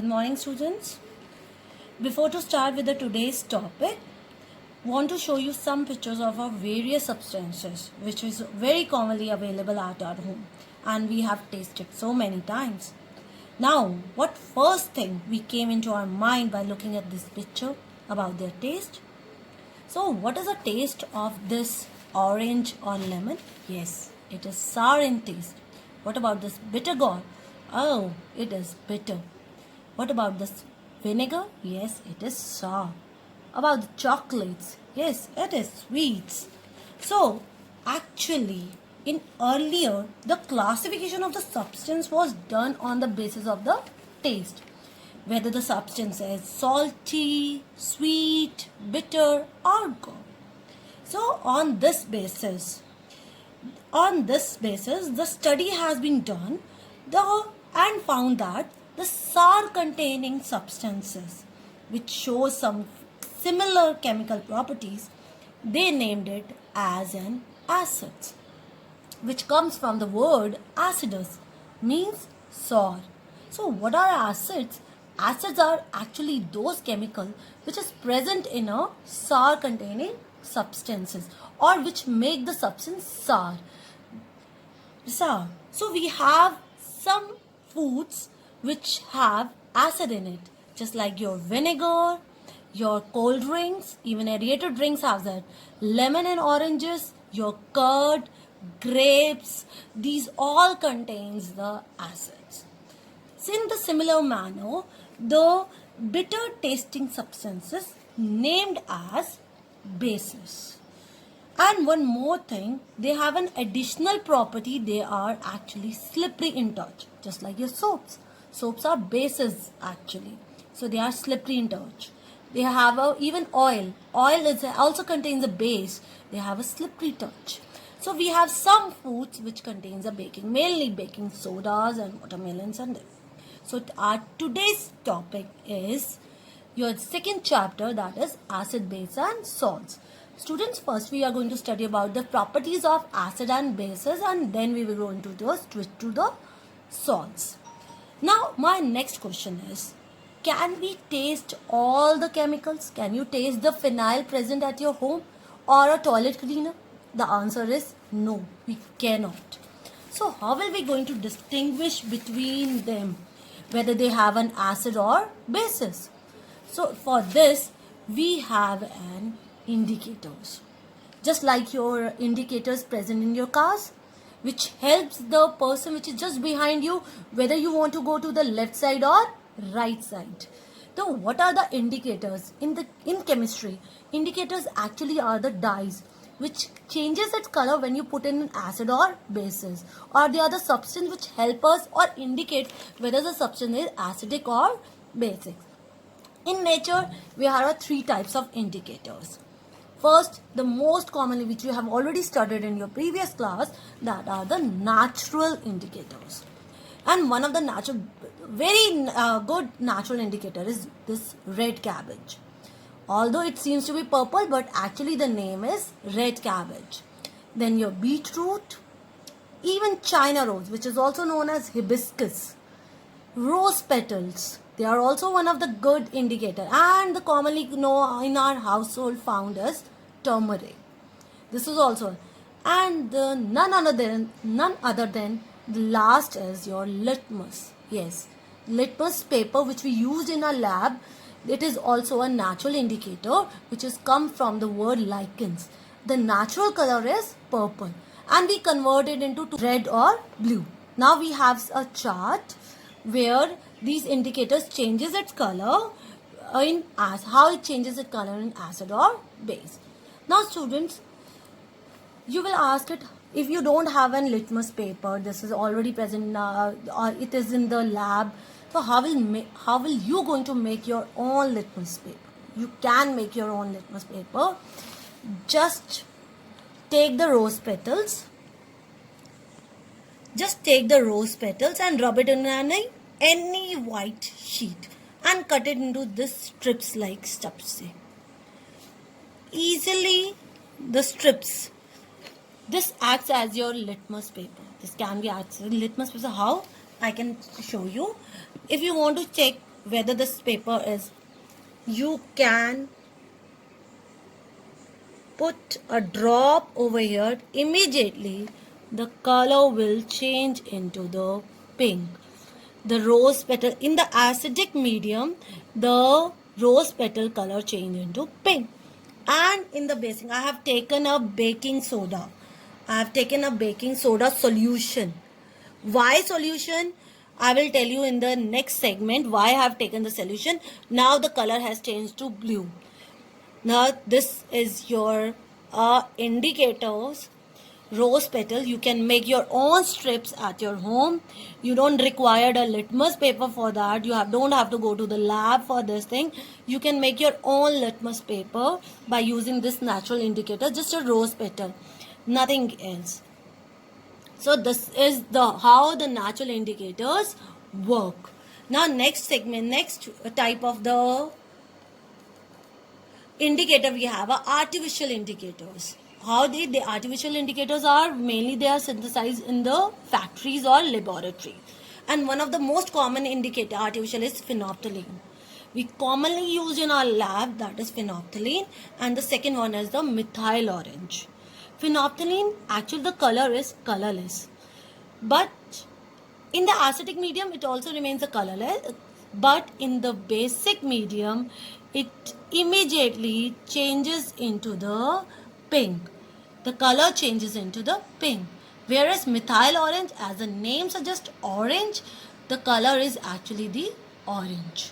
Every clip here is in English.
morning, students. Before to start with the today's topic, want to show you some pictures of our various substances which is very commonly available at our home and we have tasted so many times. Now, what first thing we came into our mind by looking at this picture about their taste? So, what is the taste of this orange or lemon? Yes, it is sour in taste. What about this bitter gourd? Oh, it is bitter. What about this vinegar? Yes, it is sour. About the chocolates? Yes, it is sweet. So, actually, in earlier, the classification of the substance was done on the basis of the taste. Whether the substance is salty, sweet, bitter, or gum. So, on this basis, the study has been done and found that the sour containing substances which show some similar chemical properties, they named it as an acids, which comes from the word acidus, means sour. So what are acids? Acids are actually those chemicals which is present in a sour containing substances or which make the substance sour. So we have some foods which have acid in it, just like your vinegar, your cold drinks, even aerated drinks have that. Lemon and oranges, your curd, grapes, these all contains the acids. So in the similar manner, the bitter tasting substances named as bases. And one more thing, they have an additional property, they are actually slippery in touch, just like your soaps. Soaps are bases actually, so they are slippery in touch. They have even oil. Oil also contains a base, they have a slippery touch. So we have some foods which contains a baking, mainly baking sodas and watermelons and this. So our today's topic is your second chapter, that is acid, base and salts. Students, first we are going to study about the properties of acid and bases and then we will go into the switch to the salts. Now my next question is, can we taste all the chemicals? Can you taste the phenyl present at your home or a toilet cleaner? The answer is no, we cannot. So how will we going to distinguish between them, whether they have an acid or bases? So for this we have an indicators, just like your indicators present in your cars, which helps the person which is just behind you whether you want to go to the left side or right side. So what are the indicators? In chemistry, indicators actually are the dyes which changes its color when you put in acid or bases, or they are the substance which help us or indicate whether the substance is acidic or basic. In nature, we have three types of indicators. First, the most commonly which you have already studied in your previous class, that are the natural indicators. And one of the very good natural indicator is this red cabbage. Although it seems to be purple, but actually the name is red cabbage. Then your beetroot, even China rose, which is also known as hibiscus, rose petals, they are also one of the good indicator, and the commonly know in our household found as turmeric. This is also, and none other than the last is your litmus. Yes, litmus paper which we used in our lab, it is also a natural indicator which is come from the word lichens. The natural color is purple and we convert it into red or blue. Now we have a chart where these indicators changes its color in how it changes its color in acid or base. Now students, you will ask it, if you don't have a litmus paper, this is already present or it is in the lab, so how will you going to make your own litmus paper? You can make your own litmus paper. Just take the rose petals. And rub it in any white sheet and cut it into this strips like steps. Easily the strips. This acts as your litmus paper. This can be acts as litmus paper. How? I can show you. If you want to check whether this paper is, you can put a drop over here, immediately the color will change into the pink. The rose petal, in the acidic medium, the rose petal color change into pink. And in the basing, I have taken a baking soda. I have taken a baking soda solution. Why solution? I will tell you in the next segment why I have taken the solution. Now the color has changed to blue. Now this is your indicators rose petal. You can make your own strips at your home. You don't require a litmus paper for that. Don't have to go to the lab for this thing. You can make your own litmus paper by using this natural indicator, just a rose petal, nothing else. So this is how the natural indicators work. Now next segment, next type of the indicator we have are artificial indicators. How the artificial indicators are, mainly they are synthesized in the factories or laboratory. And one of the most common indicator artificial is phenolphthalein. We commonly use in our lab, that is phenolphthalein, and the second one is the methyl orange. Phenolphthalein, actually the color is colorless, but in the acidic medium it also remains a colorless, but in the basic medium it immediately changes into the pink. The color changes into the pink. Whereas methyl orange, as the name suggests orange, the color is actually the orange.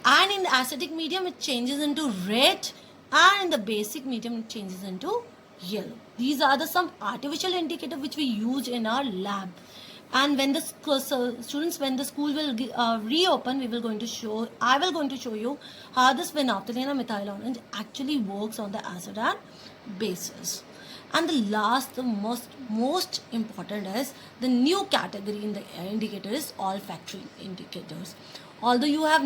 And in the acidic medium it changes into red, and in the basic medium it changes into yellow. These are some artificial indicators which we use in our lab. And when the students, when the school will reopen, I will going to show you how this phenolphthalein and methyl orange actually works on the acid and bases. And the last, the most important is the new category in the indicator is olfactory indicators. Although you have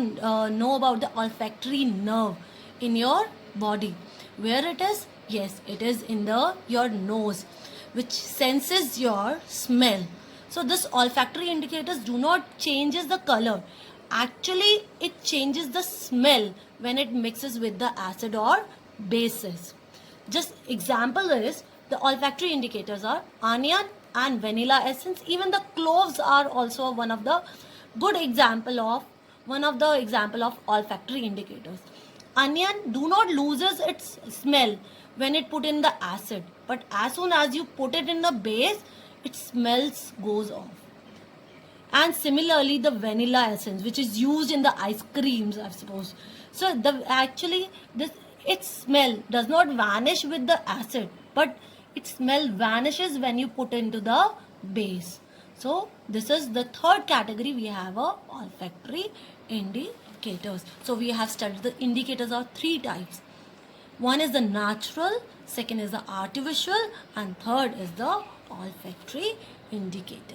know about the olfactory nerve in your body, where it is? Yes, it is in your nose, which senses your smell. So this olfactory indicators do not changes the color. Actually, it changes the smell when it mixes with the acid or bases. Just example is, the olfactory indicators are onion and vanilla essence. Even the cloves are also one of the example of olfactory indicators. Onion do not loses its smell when it put in the acid, but as soon as you put it in the base, its smells goes off. And similarly the vanilla essence, which is used in the ice creams, I suppose. So its smell does not vanish with the acid, but its smell vanishes when you put into the base. So this is the third category. We have a olfactory indicators. So we have studied the indicators are three types. One is the natural, second is the artificial, and third is the olfactory indicator.